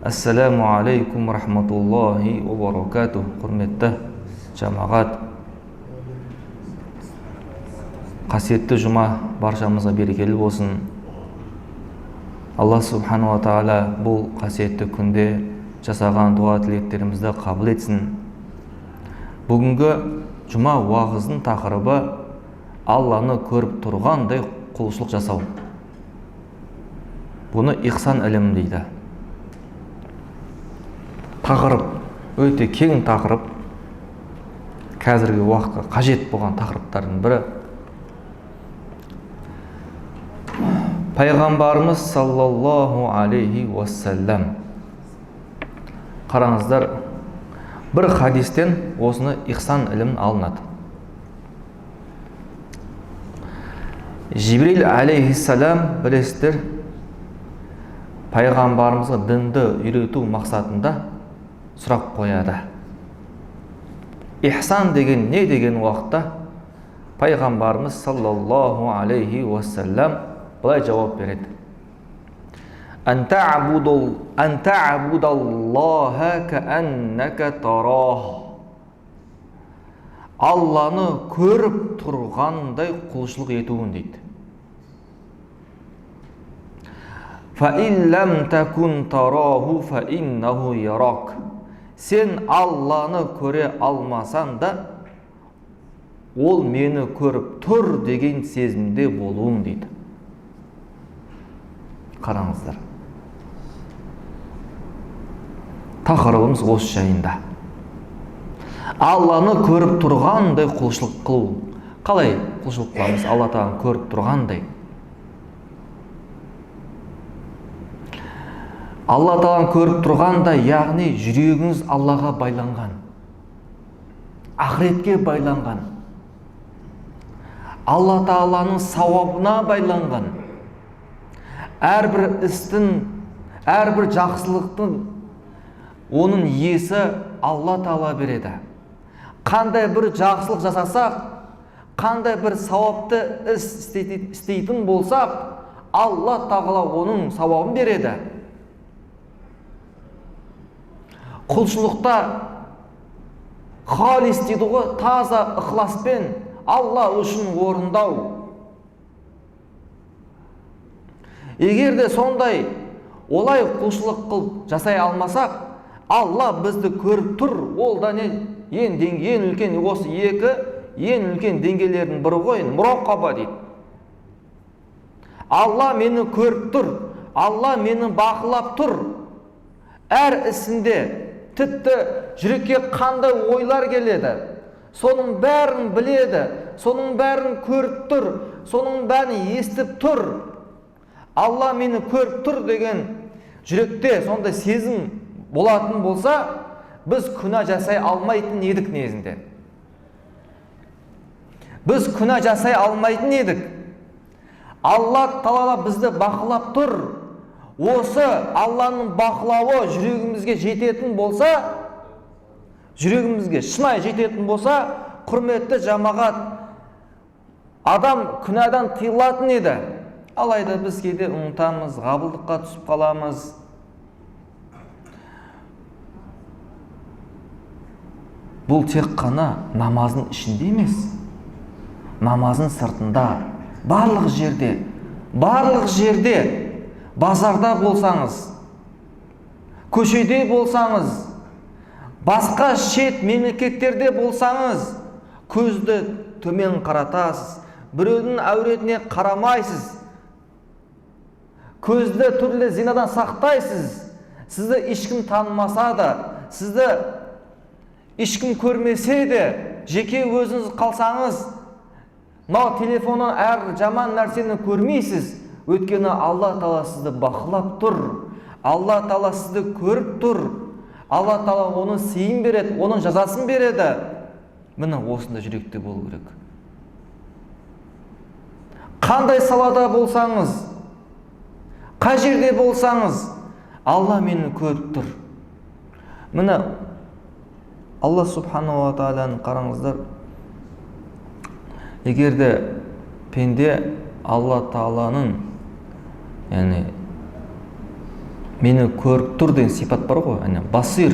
Ассаламу алейкум рахматуллахи ва баракатух. Құрметті жамағат, қасиетті жұма баршамызға берекелі болсын. Алла субхану ва тағала бұл қасиетті күнде жасаған дуа тілектерімізді қабыл етсін. Бүгінгі жұма уағыздың тақырыбы Алланы көріп тұрғандай құлшылық жасау. Бұны ихсан ілім дейді. Тақырып өте кең тақырып, қазіргі уақытқа қажет болған тақырыптардың бірі. Пайғамбарымыз саллаллаху алейхи уассалам, қараңыздар, бір хадистен осыны ихсан ілімін алынады. Жибрил алейхиссалам, білесіздер, пайғамбарымызға дінді үйрету мақсатында сұрақ қояды. Ихсан деген не деген уақытта пайғамбарымыз саллаллаху алейхи уассалам былай жауап береді. Ан та'будаллаха кааннака тарах. Алланы көріп тұрғандай құлшылық етуін дейді. Фа ин лам такун тараху фа иннаху ярак. Сен Алланы көре алмасан да, ол мені көріп тұр деген сезімде болуың дейді. Қараңыздар. Тақырыбымыз осы жайында. Алланы көріп тұрғандай құлшылық қылу. Қалай құлшылық қыламыз? Алла тағаланы көріп тұрғандай. Алла тағаланы көріп тұрғанда, яғни жүрегіңіз Аллаға байланған, ақыретке байланған, Алла тағаланың сауабына байланған, әрбір істің, әрбір жақсылықтың оның иесі Алла тағала береді. Қандай бір жақсылық жасасақ, қандай бір сауапты іс істейтін болсақ, Алла тағала оның сауабын береді. Құлшылықта халис дейді ғой, таза ықыласпен Алла үшін орындау. Егер де сондай олай құлшылық қылып жасай алмасақ, Алла бізді көріп тұр. Ол да не? Ең үлкен, осы екі ең үлкен деңгейлердің бірі ғой, мұрақаба дейді. Алла мені көріп тұр, Алла мені бақылап тұр. Әр ісінде тіпті жүрекке қандай ойлар келеді, соның бәрін біледі, соның бәрін көріп тұр, соның бәрін естіп тұр. Алла мені көріп тұр деген жүректе сондай сезім болатын болса, біз күнә жасай алмайтын едік негізінде. Біз күнә жасай алмайтын едік. Алла тағала бізді бақылап тұр. Осы Алланың бақылауы жүрегімізге жететін болса, жүрегімізге шынайы жететін болса, құрметті жамағат, адам күнәдан тыйылатын еді. Алайда біз кейде ұмытамыз, ғапылдыққа түсіп қаламыз. Бұл тек қана намазың ішінде емес, намазың сыртында, барлық жерде, базарда болсаңыз, көшеде болсаңыз, басқа шет мемлекеттерде болсаңыз, көзді төмен қаратасыз, біреудің әуретіне қарамайсыз, көзді түрлі зинадан сақтайсыз. Сізді ешкім танымаса да, сізді ешкім көрмесе де, жеке өзіңіз қалсаңыз, мынау телефоннан әр жаман нәрсені көрмейсіз. Өйткені Алла тағала сізді бақылап тұр, Алла тағала сізді көріп тұр, Алла тағала оның сыйын береді, оның жазасын береді. Міне осында жүректе болу керек. Қандай салада болсаңыз, қай жерде болсаңыз, Алла мені көріп тұр. Міне Алла субхану ва тағаланы қараңыздар. Егерде пенде Алла тағаланың, яғни мені көріп тұр деген сипат бар ғой, әне басир,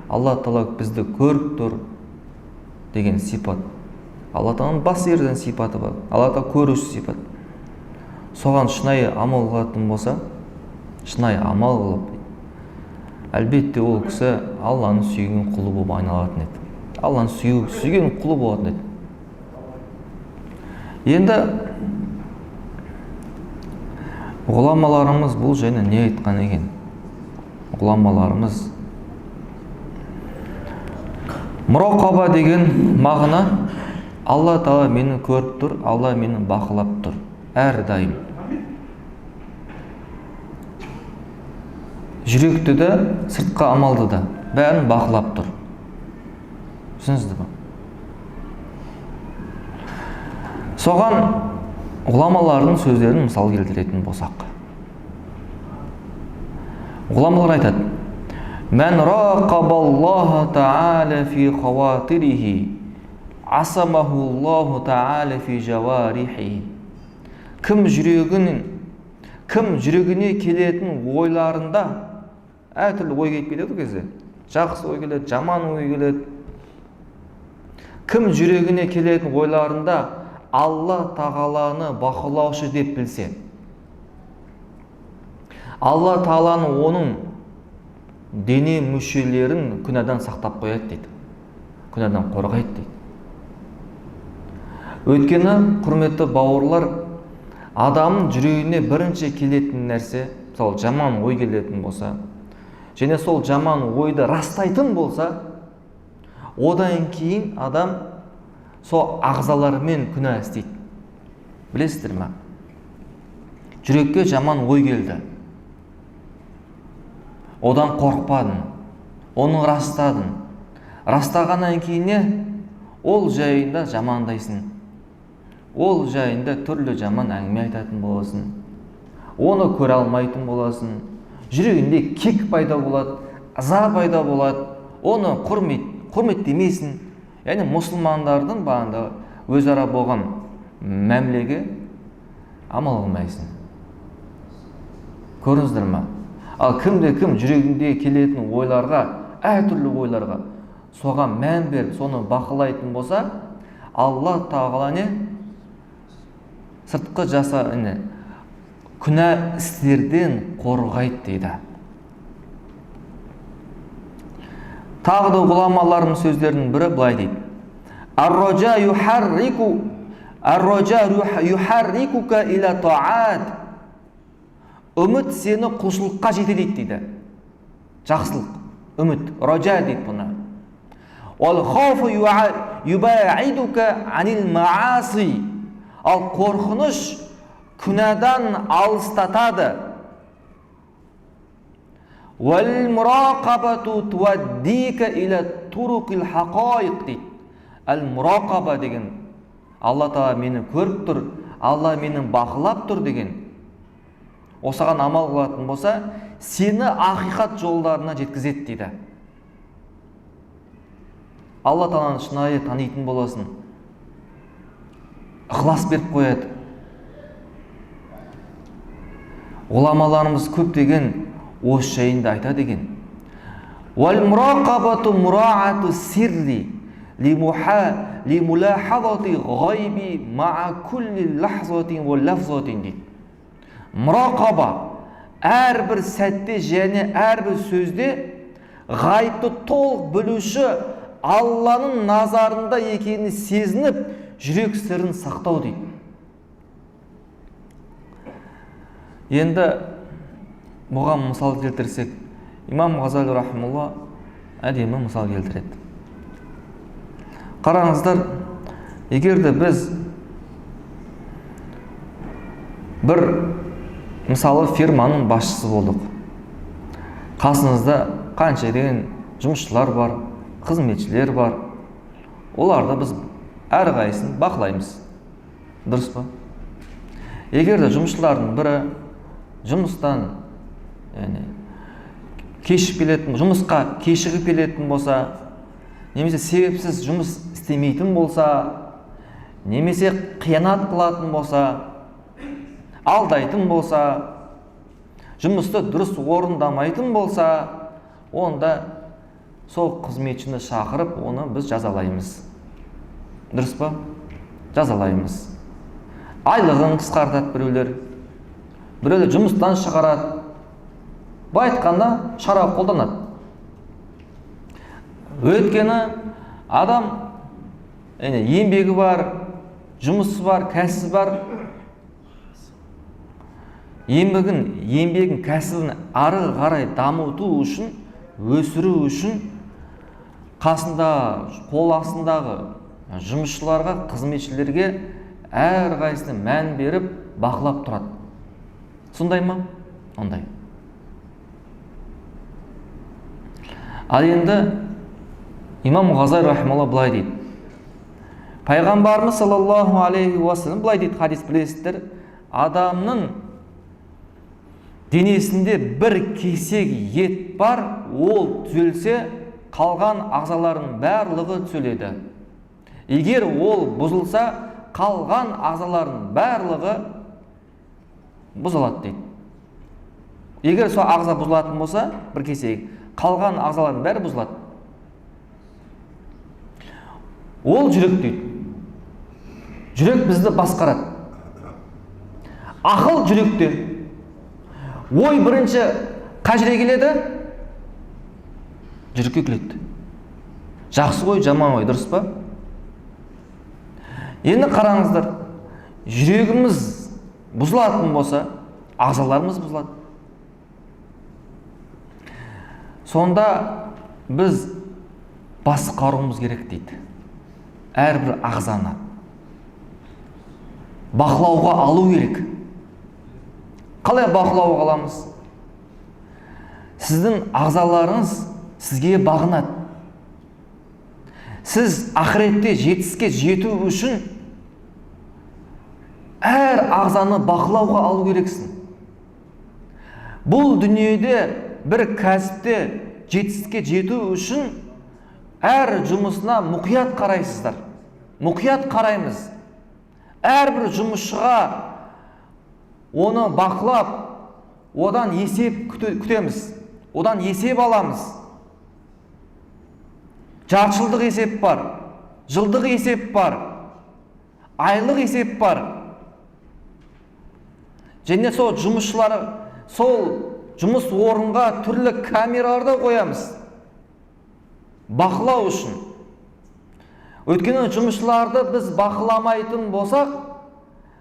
Алла Тағала бізді көріп тұр деген сипат. Алла Тағаланың басир деген сипаты бар, Алла Тағала көруші сипат. Соған шынайы амал қылатын болса, шынайы амал қылып, әлбетте ол кісі Алланың сүйген құлы болып айналатын еді. Алланың сүйген құлы болатын еді. Енді ғұламаларымыз бұл жайында не айтқан екен? Ғұламаларымыз мұрақаба деген мағына, Алла Тағала мені көріп тұр, Алла мені бақылап тұр әрдайым. Жүректі де, сыртқа амалды да бәрін бақылап тұр. Түсінсізді ба? Соған ғұламалардың сөздерін мысал келтіретін болсақ, ғұламалар айтады: "Мән рақабаллаха та'аля фи хаватирихи, асамахуллаху та'аля фи жаварихи." Кім жүрегіне келетін ойларында, әртүрлі ой келіп кетеді кезде. Жақсы ой келеді, жаман ой келеді. Кім жүрегіне келетін ойларында Алла Тағаланы бақылаушы деп білсе, Алла Тағаланы оның дене мүшелерін күнәдан сақтап қояды дейді. Күнәдан қорғайды дейді. Өйткені, құрметті бауырлар, адамның жүрегіне бірінші келетін нәрсе, мысалы жаман ой келетін болса, және сол жаман ойды растайтын болса, одан кейін адам сол ағзаларымен күнә істейді. Білесіздер ме? Жүрекке жаман ой келді. Одан қорқпадың, оны растадың. Растағаннан кейін ол жайында жамандайсың. Ол жайында түрлі жаман әңгіме айтатын боласың. Оны көре алмайтын боласың. Жүрегінде кек пайда болады, ыза пайда болады. Оны құрметтемейсің. Яғни мұсылмандардың бағында өзара болған мәмілеге амал қылмайсың. Көрдіңіздер ме? Ал кім жүрегінде келетін ойларға, әртүрлі ойларға, соған мән беріп, соны бақылайтын болса, Алла Тағала сыртқы күнә істерден қорғайды дейді. Тағы да ғұламаларының сөздерінің бірі былай дейді: "Ар-ража юхаррикука иля таат." Үміт сені құлшылыққа жетелейді дейді. Жақсылық, үміт, ража дейді бұны. "Ал хауфу юбаидука анил мааси." Ал қорқыныш күнәдан алыстатады. "Вал мурақабату туаддика иля туруқил хақаиқ" дейді. Ал-мурақаба деген, Алла Тағала мені көріп тұр, Алла мені бақылап тұр деген. Осыған амал қылатын болса, сені ақиқат жолдарына жеткізеді дейді. Алла Тағаланы шынайы танитын боласың. Ықылас беріп қояды. Ғұламаларымыз көптеген осы жайында айтады екен. "Вал мурақабату мураату сирри лимулахазати ғайби ма'a кулли лахзатин ва лафзатин" дейді. Мұрақаба әрбір сәтте және әрбір сөзде ғайыпты толық білуші Алланың назарында екенін сезініп, жүрек сырын сақтау дейді. Енді бұған мысал келтірсек, имам Ғазали рахималла әдемі мысал келтіреді. Қараңыздар, егерде біз бір мысалы фирманың басшысы болдық. Қасыңызда қанша деген жұмысшылар бар, қызметшілер бар. Оларды біз әрқайсысын бақылаймыз. Дұрыс па? Егерде жұмысшылардың бірі жұмыстан жұмысқа кешігіп келетін болса, немесе себепсіз жұмыс істемейтін болса, немесе қиянат қылатын болса, алдайтын болса, жұмысты дұрыс орындамайтын болса, онда сол қызметшіні шақырып, оны біз жазалаймыз. Дұрыс па? Жазалаймыз. Айлығын қысқартады біреулер жұмыстан шығарады. Былай айтқанда шара қолданады. Өйткені адам еңбегі бар, жұмысы бар, кәсібі бар. Еңбегін, кәсібін ары қарай дамыту үшін, өсіру үшін қасында, қол астындағы жұмысшыларға, қызметшілерге әрқайсысына мән беріп, бақылап тұрады. Сондай ма? Ондай. Ал енді имам Ғазали рахималла былай дейді. Пайғамбарымыз саллаллаху алейхи уассалам былай дейді, хадис білесіздер, адамның денесінде бір кесек ет бар, ол түзелсе, қалған ағзалардың барлығы түзеледі. Егер ол бұзылса, қалған ағзалардың барлығы бұзылады дейді. Егер сол ағза бұзылатын болса, бір кесек, қалған ағзалардың бәрі бұзылады. Ол жүрек дейді. Жүрек бізді басқарады. Ақыл жүректе. Ой бірінші қай келеді? Жүрекке келеді. Жақсы ой, жаман ой, дұрыс па? Енді қараңыздар, жүрегіміз бұзылатын болса, ағзаларымыз бұзылады. Сонда біз басқаруымыз керек дейді. Әрбір ағзаны бақылауға алу керек. Қалай бақылауға аламыз? Сіздің ағзаларыңыз сізге бағынады. Сіз ақыретте жетіске жету үшін әр ағзаны бақылауға алу керексің. Бұл дүниеде бір кәсіпте жетістікке жету үшін әр жұмысына мұқият қарайсыздар. Мұқият қараймыз. Әрбір жұмысшыға оны бақылап, одан есеп күтеміз. Одан есеп аламыз. Жартыжылдық есеп бар, жылдық есеп бар, айлық есеп бар. Және сол жұмысшылары, сол жұмыс орынға түрлі камераларды қоямыз. Бақылау үшін. Өйткені жұмысшыларды біз бақыламайтын болсақ,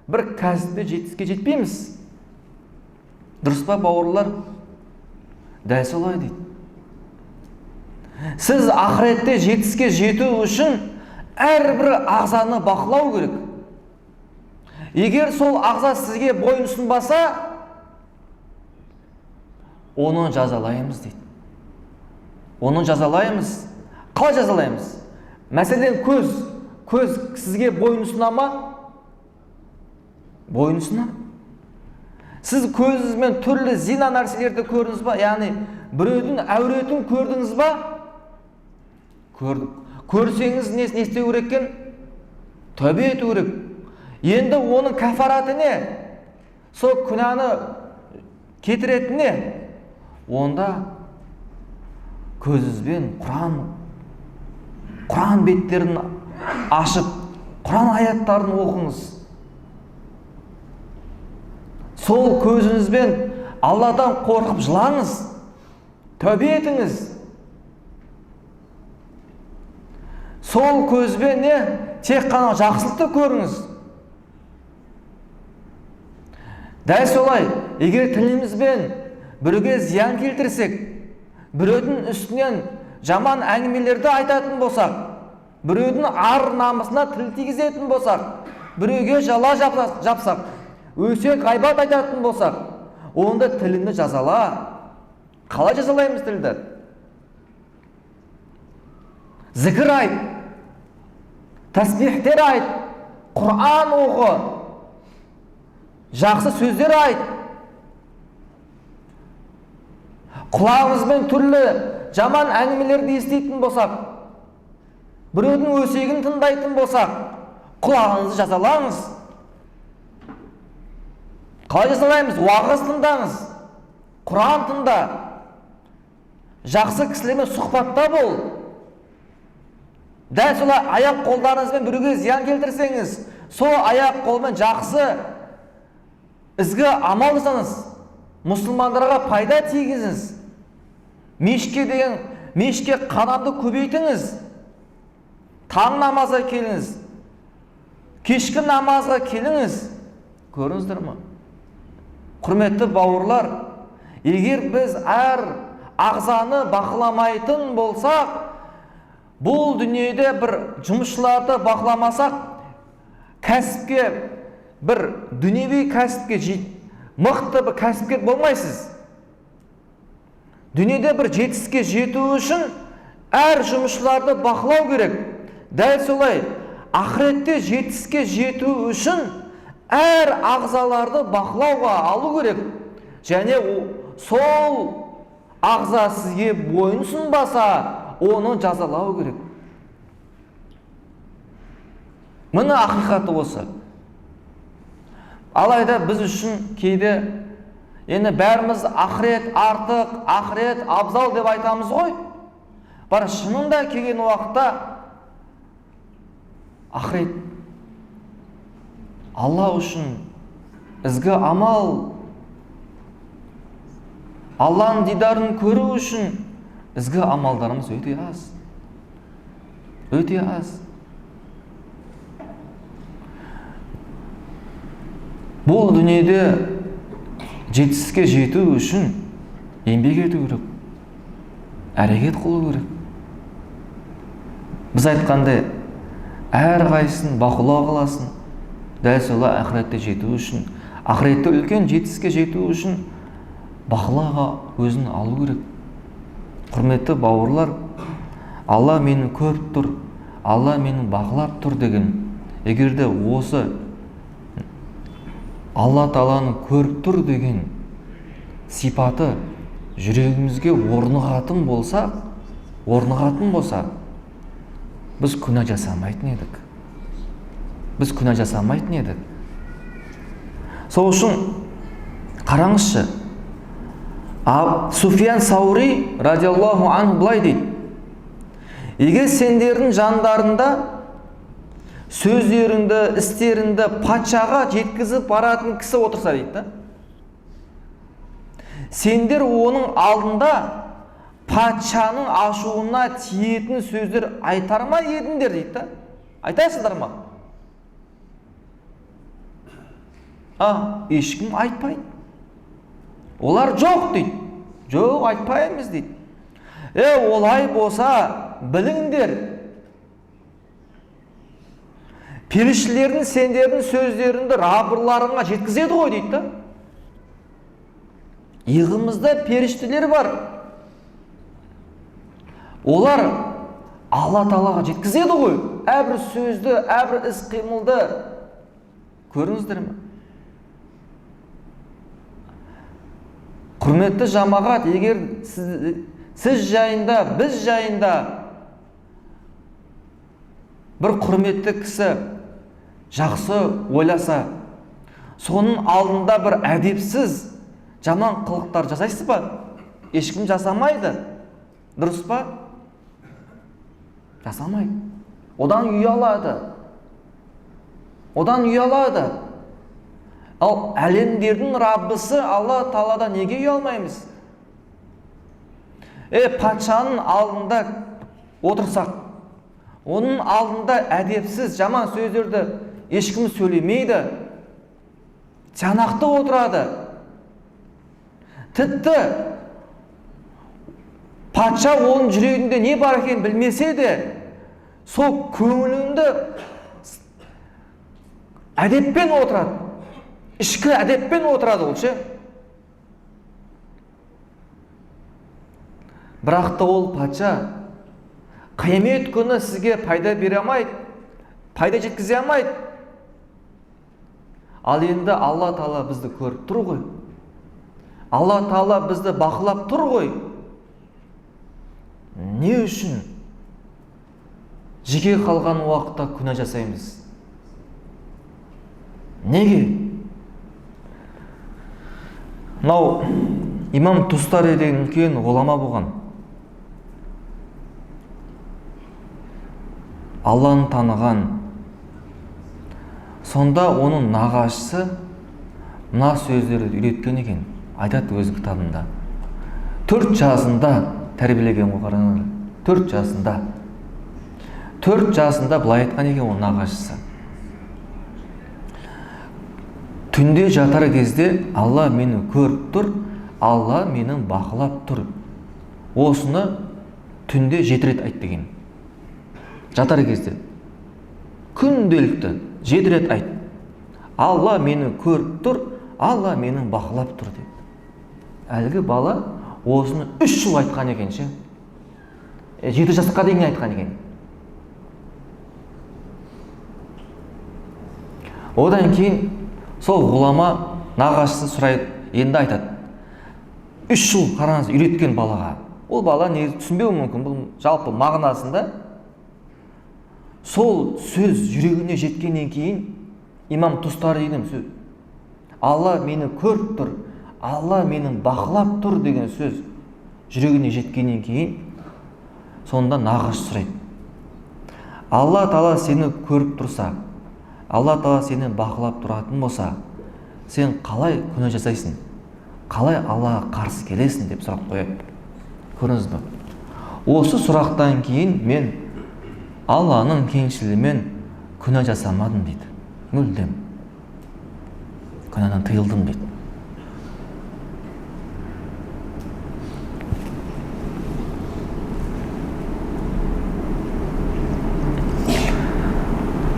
бір кәсіпте жетістікке жетпейміз. Дұрыс па, бауырлар? Дәл солай дейді. Сіз ақыретте жетістікке жету үшін әрбір ағзаны бақылау керек. Егер сол ағза сізге бойұсынбаса, оны жазалаймыз дейді. Оны жазалаймыз. Қалай жазалаймыз? Мәселен көз сізге бойұсына ма? Бойұсына. Сіз көзіңізбен түрлі зина нәрселерді көрдіңіз ба? Яғни біреудің әуретін көрдіңіз ба? Көрдік. Көрсеңіз не істеу керек екен? Тәубе ету керек. Енді оның кәфараты не? Сол күнәні кетіретін не? Онда көзіңізбен Құран беттерін ашып, Құран аяттарын оқыңыз. Сол көзіңізбен Алладан қорқып жылаңыз. Тәубе етіңіз. Сол көзбен не? Тек қана жақсылықты көріңіз. Дәл солай, егер тілімізбен біреуге зиян келтірсек, біреудің үстінен жаман әңгімелерді айтатын болсақ, біреудің ар намысына тіл тигізетін болсақ, біреуге жала жапсақ, өсек ғайбат айтатын болсақ, онда тіліңді жазала. Қалай жазалаймыз тілді? Зікір айт, тәсбихтер айт, Құран оқы, жақсы сөздер айт. Құлағымызбен түрлі жаман әңгімелерді еститін болсақ, біреудің өсегін тыңдайтын болсақ, құлағыңызды жазалаңыз. Қалай жазалаймыз? Уағыз тыңдаңыз. Құран тыңда, жақсы кісілермен сұхбатта бол. Дәл солай аяқ қолдарыңызбен біреуге зиян келтірсеңіз, сол аяқ қолмен жақсы ізгі амал жасаңыз, мұсылмандарға пайда тигізіңіз. Мешітке қадамды көбейтіңіз. Таң намазға келіңіз. Кешкі намазға келіңіз. Көрдіңіздер ме? Құрметті бауырлар, егер біз әр ағзаны бақыламайтын болсақ, бұл дүниеде бір жұмысшыларды бақыламасақ, кәсіпке, бір дүниеви кәсіпке, мықты бір кәсіпкер болмайсыз. Дүниеде бір жетістікке жету үшін әр жұмысшыларды бақылау керек. Дәл солай, ақыретте жетістікке жету үшін әр ағзаларды бақылауға алу керек. Және сол ағза сізге бойынсұнбаса, оны жазалау керек. Міне ақиқаты осы. Алайда біз үшін кейде енді бәріміз ақырет артық, ақырет абзал деп айтамыз ғой. Бар шынында келген уақытта ақырет Алла үшін ізгі амал, Алланың дидарын көру үшін ізгі амалдарымыз өте аз. Өте аз. Бұл дүниеде жетістікке жету үшін еңбек ету керек. Әрекет қылу керек. Біз айтқандай, әр қайсысын бақылау қыласын. Дәл солай ақыретте жету үшін, ақыретте үлкен жетістікке жету үшін бақылауға өзін алу керек. Құрметті бауырлар, Алла мені көріп тұр, Алла мені бақылап тұр деген. Егерде осы Алла Тағаланы көріп тұр деген сипаты жүрегімізге орнығатын болса, біз күнә жасамайтын едік. Біз күнә жасамайтын едік. Сол үшін қараңызшы, Суфиян Саури радиаллаху анху былай дейді: егер сендердің жандарында сөздеріңді, істеріңді патшаға жеткізіп баратын кісі отырса дейді, сендер оның алдында патшаның ашуына тиетін сөздер айтар ма едіңдер дейді. Айтасыздар ма? Ешкім айтпайды. Олар жоқ дейді. Жоқ, айтпаймыз дейді. Олай болса біліңдер, періштелердің сендердің сөздеріңді раббыларыңа жеткізеді ғой дейді. Иығымызда періштелер бар. Олар Алла Тағалаға жеткізеді ғой. Әрбір сөзді, әрбір іс-қимылды. Көрдіңіздер ме? Құрметті жамағат, егер сіз жайында, біз жайында бір құрметті кісі жақсы ойласа, соның алдында бір әдепсіз жаман қылықтар жасайсыз ба? Ешкім жасамайды. Дұрыс па? Жасамайды. Одан ұялады. Ал әлемдердің Раббысы Алла Тағаладан неге ұялмаймыз? Патшаның алдында отырсақ, оның алдында әдепсіз жаман сөздерді ешкім сөйлемейді, тиянақты отырады. Тіпті патша оның жүрегінде не бар екенін білмесе де, сол көңілінде әдеппен отырады. Ішкі әдеппен отырады ол ше. Бірақ та ол патша қиямет күні сізге пайда бере алмайды, пайда жеткізе алмайды. Ал енді Алла Тағала бізді көріп тұр ғой. Алла Тағала бізді бақылап тұр ғой. Не үшін жеке қалған уақытта күнә жасаймыз? Неге? Мынау имам Тустари деген үлкен ғұлама болған. Алланы таныған. Сонда оның нағашысы мына сөздерді үйреткен екен. Айтады өз кітабында. 4 жасында тәрбиелеген ғой, қараңыздар. 4 жасында. 4 жасында былай айтқан екен оның нағашысы. Түнде жатар кезде Алла мені көріп тұр, Алла менің бақылап тұр. Осыны түнде 7 рет айт деген. Жатар кезде. Күнделікті 7 рет айт. Алла мені көріп тұр, Алла менің бақылап тұр деп. Әлгі бала осыны 3 жыл айтқан екен ше. 7 жасқа дейін айтқан екен. Одан кейін сол ғұлама нағашысы сұрайды, енді айтады. 3 жыл қараңыз үйреткен балаға. Ол бала не түсінбеуі мүмкін, бұл жалпы мағынасында. Сол сөз жүрегіне жеткеннен кейін имам Тустаридің сөз. Алла мені көріп тұр, Алла менің бақылап тұр деген сөз жүрегіне жеткеннен кейін сонда нағашы сұрайды. Алла Тағала сені көріп тұрса, Алла Тағала сені бақылап тұратын болса, сен қалай күнә жасайсың? Қалай Аллаға қарсы келесің деп сұрақ қояды. Көрдіңіз бе? Осы сұрақтан кейін мен Алланың кеңшілігімен күнә жасамадым дейді. Мүлдем. Күнәдан тыйылдым дейді.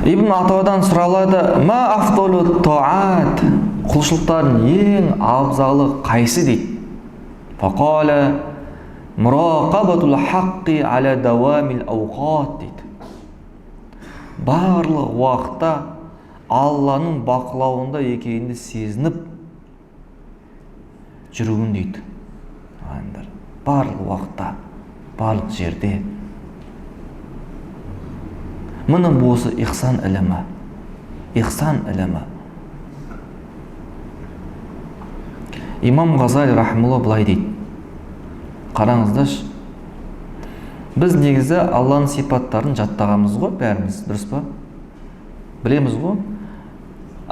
Ибн Атауадан сұралады, ма афдолу таат, құлшылықтардың ең абзалы қайсы дейді. Фақала мурақабатул хаққи аля давамил ауқат дейді. Барлық уақытта Алланың бақылауында екенді сезініп жүруін дейді. Барлық уақытта, барлық жерде. Мұның босы ихсан ілімі. Ихсан ілімі. Имам Ғазали рахмулла былай дейді. Қараңыздашы. Біз негізі Алланың сипаттарын жаттағанбыз ғой, бәріміз, дұрыс па? Білеміз ғой?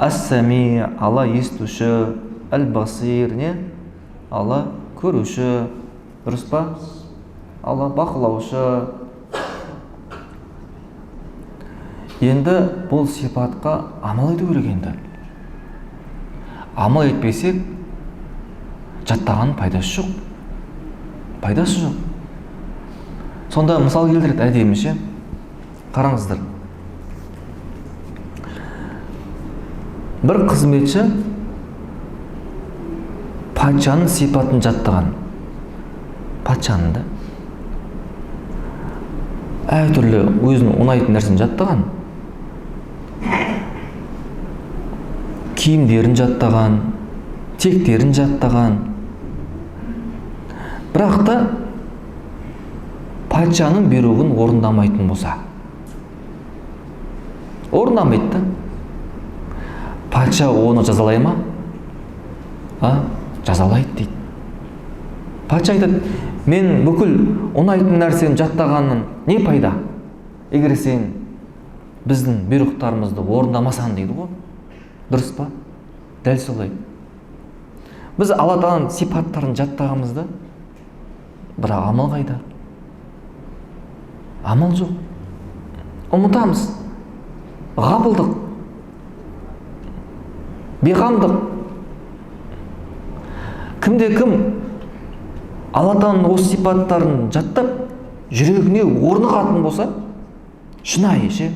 Ас-сами, Алла естуші, әл-басир, не? Алла көруші, дұрыс па? Алла бақылаушы. Енді бұл сипатқа амал ету керек енді. Амал етпесек, жаттағанның пайдасы жоқ. Пайдасы жоқ. Сонда мысал келтіреді әдемі ше. Қараңыздар. Бір қызметші патшаның сипатын жаттаған. Патшаның да. Әртүрлі өзінің ұнайтын нәрсені жаттаған. Киімдерін жаттаған, тектерін жаттаған. Бірақ та патшаның бұйрығын орындамайтын болса. Орындамайды. Патша оны жазалай ма? Жазалайды дейді. Патша айтады, мен бүкіл ұнайтын нәрсені жаттағанның не пайда? Егер сен біздің бұйрықтарымызды орындамасаң дейді ғой. Дұрыс па? Дәл солай. Біз Алла Тағаланың сипаттарын жаттағанымызда, бірақ амал қайда? Амал жоқ. Ұмытамыз. Ғапылдық. Бейқамдық. Кімде-кім Алла Тағаланың осы сипаттарын жаттап, жүрегіне орнығатын болса, шынайы ше,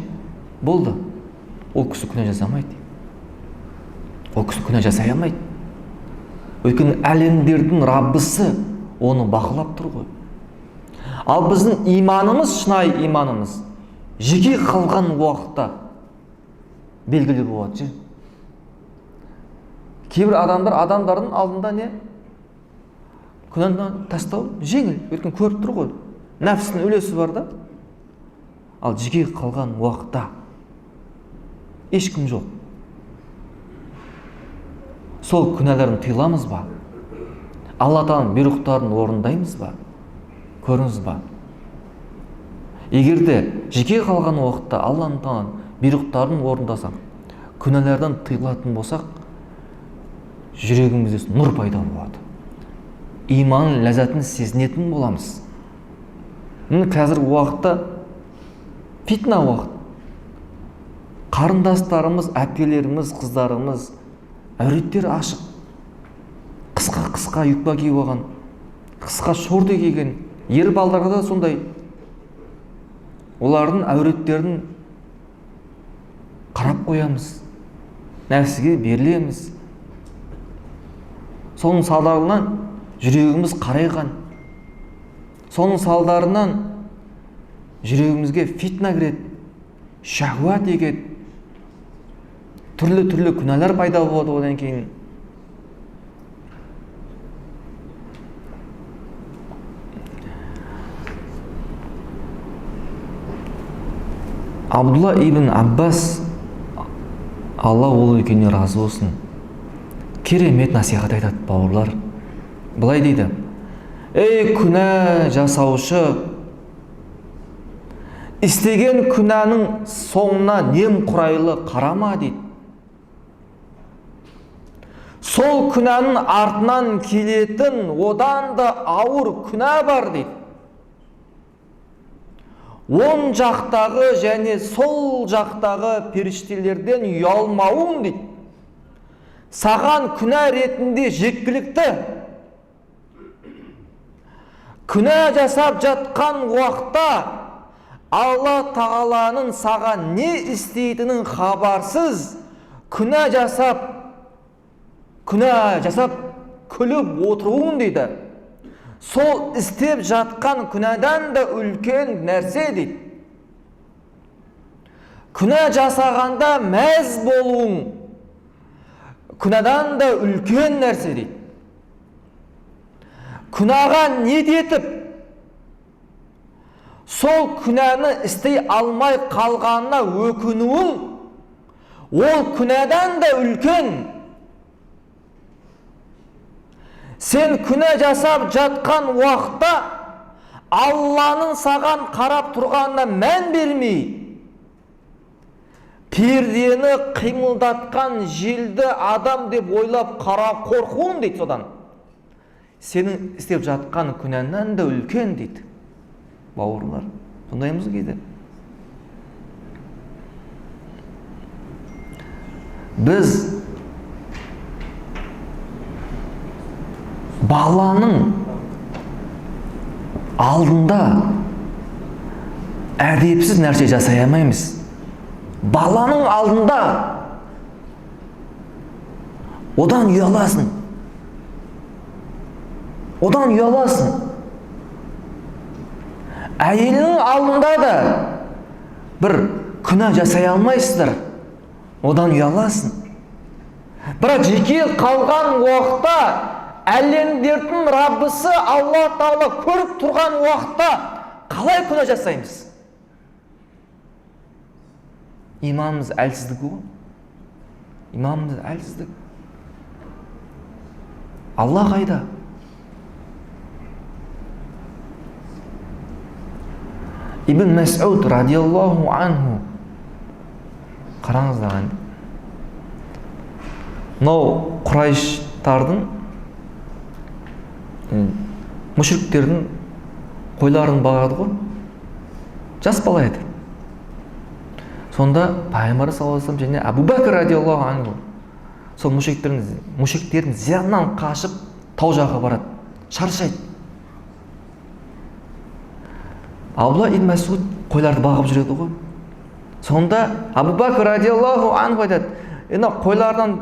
болды. Ол кісі күнә жасамайды. Ол кісі күнә жасай алмайды. Өйткені әлемдердің Раббысы оны бақылап тұр ғой. Ал біздің иманымыз, шынайы иманымыз, жеке қалған уақытта белгілі болады. Кейбір адамдардың алдында не? Күнәні тастау жеңіл, өйткені көріп тұр ғой. Нәпсінің үлесі бар да. Ал жеке қалған уақытта ешкім жоқ. Сол күнәлерін тыйыламыз ба? Алла тағаланың бұйрықтарын орындаймыз ба? Көріңіз ба? Егер де жеке қалған уақытта Алла тағаланың бұйрықтарын орындасақ, күнәлардан тыйылатын болсақ, жүрегімізде нұр пайда болады. Иманның ләззатын сезінетін боламыз. Міне қазіргі уақытта фитна уақыт. Қарындастарымыз, әпкелеріміз, қыздарымыз, әуреттер ашық. Қысқа юбка киіп алған, қысқа шорты киген, ер балаларға да сондай. Олардың әуреттерін қарап қоямыз, нәпсіге берілеміз. Соның салдарынан жүрегіміз қарайған. Соның салдарынан жүрегімізге фитна кіреді, шахуат егеді, түрлі күнәлар пайда болады. Одан кейін Абдулла ибн Аббас, Алла ол екеніне разы болсын, керемет насихат айтады, бауырлар. Былай дейді: ей күнә жасаушы, істеген күнәнің соңына немқұрайлы қарама дейді. Сол күнәнің артынан келетін одан да ауыр күнә бар дейді. Оң жақтағы және сол жақтағы періштелерден ұялмауың дейді. Саған күнә ретінде жеткілікті. Күнә жасап жатқан уақытта Алла тағаланың саған не істейтінін хабарсыз күнә жасап күліп отыруың дейді. Сол істеп жатқан күнәдан да үлкен нәрсе дейді. Күнә жасағанда мәз болуың күнәдан да үлкен нәрсе дейді. Күнәға ниет етіп, сол күнәні істей алмай қалғанына өкінуің, ол күнәдан да үлкен. Сен күнә жасап жатқан уақытта Алланың саған қарап тұрғанына мән бермей, пердені қимылдатқан желді адам деп ойлап қарап қорқуың дейді. Содан сенің істеп жатқан күнәннен де үлкен дейді. Бауырлар, сондаймыз кейде. Біз баланың алдында әдепсіз нәрсе жасай алмаймыз. Баланың алдында одан ұяласың. Әйелінің алдында да бір күнә жасай алмайсыздар, одан ұяласың. Бірақ жеке қалған уақытта әлемдердің Раббысы Алла Тағала көріп тұрған уақытта қалай күнә жасаймыз? Иманымыз әлсіздік ғой. Иманымыз әлсіздік. Алла қайда? Ибн Мас'уд радиаллаху анху, қараңыздар, мынау Құрайштардың, мүшриктердің қойларын бағады ғой, жас бала еді. Сонда Пайғамбар саллаллаху алейхи ва саллям және Абу Бәкір радиаллаху анху сол мүшриктердің зиянынан қашып тау жаққа барады, шаршайды. Абдулла ибн Мас'уд қойларды бағып жүреді ғой. Сонда Абу Бәкір радиаллаху анху айтады: қойлардан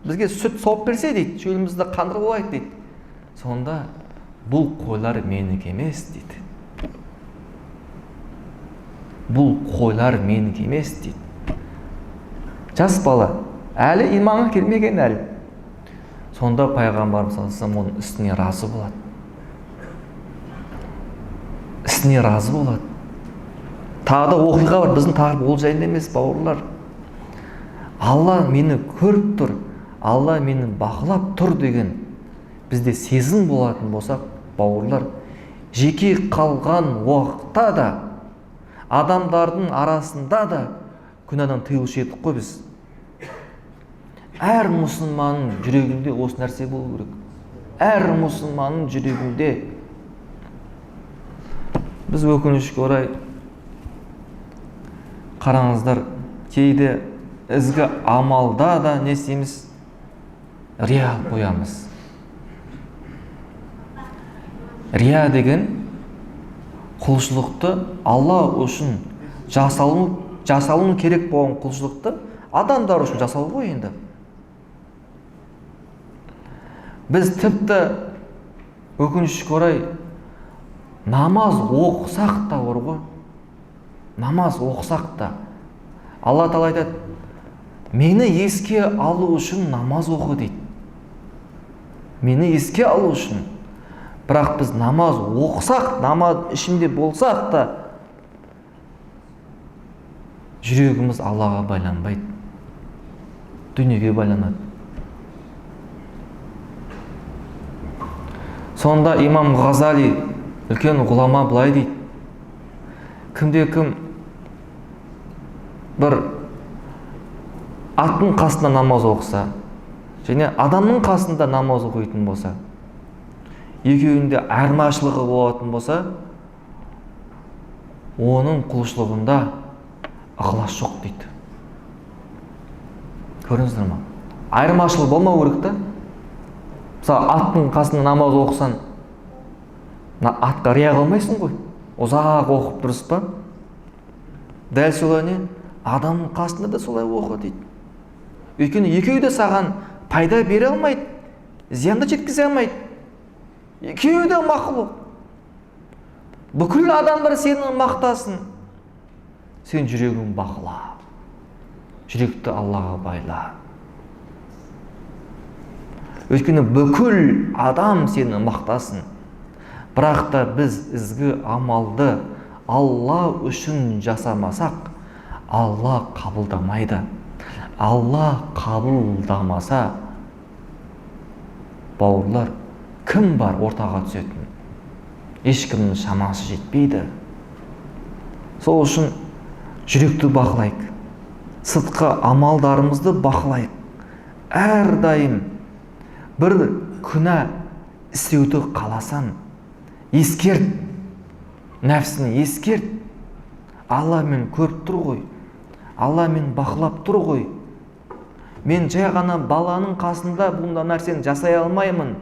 бізге сүт сауып берсе дейді, шөлімізді қандырып алайық дейді. Сонда бұл қойлар менікі емес дейді. Бұл қойлар менікі емес дейді. Жас бала, әлі иманға келмеген әлі. Сонда Пайғамбарымыз саллаллаху алейхи ва саллям оның үстіне разы болады. Ісіне разы болады. Тағы да оқиға бар, біздің тағырып ол жайында емес, бауырлар. Алла мені көріп тұр, Алла мені бақылап тұр деген бізде сезім болатын болсақ, бауырлар, жеке қалған уақытта да, адамдардың арасында да күнәдан тыйылушы едік қой біз. Әр мұсылманның жүрегінде осы нәрсе болу керек. Әр мұсылманның жүрегінде. Біз өкінішке орай, қараңыздар, кейде ізгі амалда да не істейміз? Рия қоямыз. Рия деген құлшылықты Алла үшін жасалуы керек болған құлшылықты адамдар үшін жасау ғой енді. Біз тіпті өкінішке орай намаз оқысақ та бар ғой. Намаз оқысақ та Алла Тағала айтады, мені еске алу үшін намаз оқы дейді. Мені еске алу үшін. Бірақ біз намаз оқысақ, намаз ішінде болсақ та жүрегіміз Аллаға байланбайды. Дүниеге байланады. Сонда имам Ғазали, үлкен ғұлама, былай дейді. Кімде-кім бір аттың қасында намаз оқыса, және адамның қасында намаз оқитын болса, екеуінде айырмашылығы болатын болса, оның құлшылығында ықылас жоқ дейді. Көрдіңіздер ме? Айырмашылық болмау керек та. Мысалы, аттың қасында намаз оқысан, атқа рия қылмайсың ғой. Ұзақ оқып дұрыс па? Дәл солай не? Адамның қасында да солай оқы дейді. Өйткені екеуі де саған пайда бере алмайды, зиянды жеткізе алмайды. Екеуі де мақұлық. Бүкіл адамдар сенің мақтасын. Сен жүрегің бақыла. Жүректі Аллаға байла. Өйткені бүкіл адам сені мақтасын. Бірақ та біз ізгі амалды Алла үшін жасамасақ, Алла қабылдамайды. Алла қабылдамаса, бауырлар, кім бар ортаға түсетін? Ешкімнің шамасы жетпейді. Сол үшін жүректі бақылайық. Сыртқы амалдарымызды бақылайық. Әрдайым бір күнә істеуді қаласан, ескерт, нәпсіні ескерт. Алла мен көріп тұр ғой. Алла мен бақылап тұр ғой. Мен жай ғана баланың қасында бұнда нәрсені жасай алмаймын.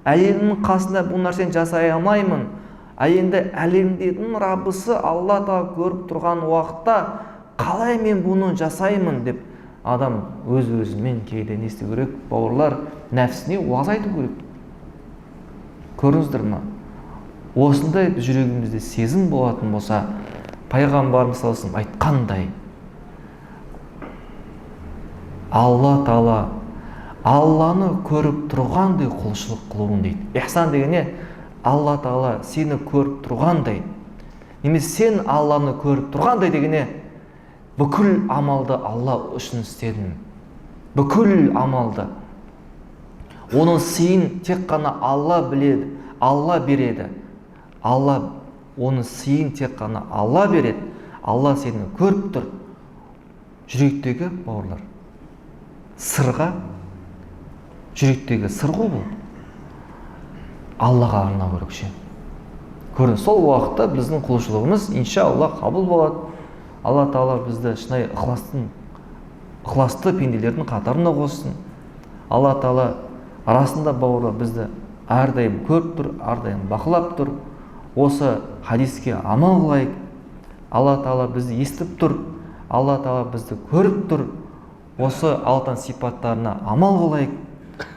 Әйелінің қасында бұл нәрсені жасай алмаймын. Енді әлемдердің Раббысы Алла Тағала көріп тұрған уақытта қалай мен бұны жасаймын деп адам өз-өзімен кейде не істеу керек? Бауырлар, нәпсіне уаз айту керек. Көрдіңіздер ме? Осындай жүрегімізде сезім болатын болса, пайғамбарымыз саллаллаху алейхи айтқандай, Алла Тағала Алланы көріп тұрғандай құлшылық қылуын дейді. Ихсан деген не? Алла Тағала сені көріп тұрғандай. Немесе сен Алланы көріп тұрғандай деген не? Бүкіл амалды Алла үшін істедің. Бүкіл амалды. Оның сыйын тек қана Алла біледі, Алла береді. Оның сыйын тек қана Алла береді. Алла сені көріп тұр. Жүректегі, бауырлар, сырға, жүректегі сыр ғой бұл. Аллаға арнау керек ше. Көрін, сол уақытта біздің құлшылығымыз иншалла қабыл болады. Алла Тағала бізді шынайы ықыласты пенделердің қатарына қоссын. Алла Тағала арасында, бауырлар, бізді әрдайым көріп тұр, әрдайым бақылап тұр. Осы хадиске амал қылайық. Алла Тағала бізді естіп тұр. Алла Тағала бізді көріп тұр. Осы Алланың сипаттарына амал қылайық.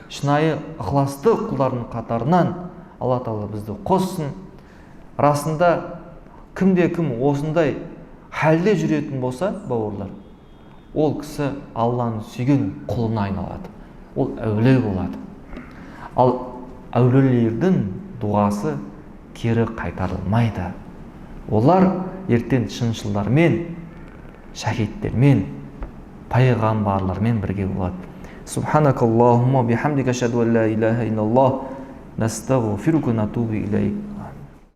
Шынайы ықыласты құлдардың қатарынан Алла Тағала бізді қоссын. Расында кімде-кім осындай хәлде жүретін болса, бауырлар, ол кісі Алланың сүйген құлына айналады. Ол әулие болады. Ал әулиелердің дұғасы кері қайтарылмайды. Олар ертең шыншылдармен, шахидтермен, пайғамбарлармен бірге болады. Субханакаллахумма бихамдика ашһаду ан ла илаха иллаллах Nastaghfiruka wa natubu ilayk.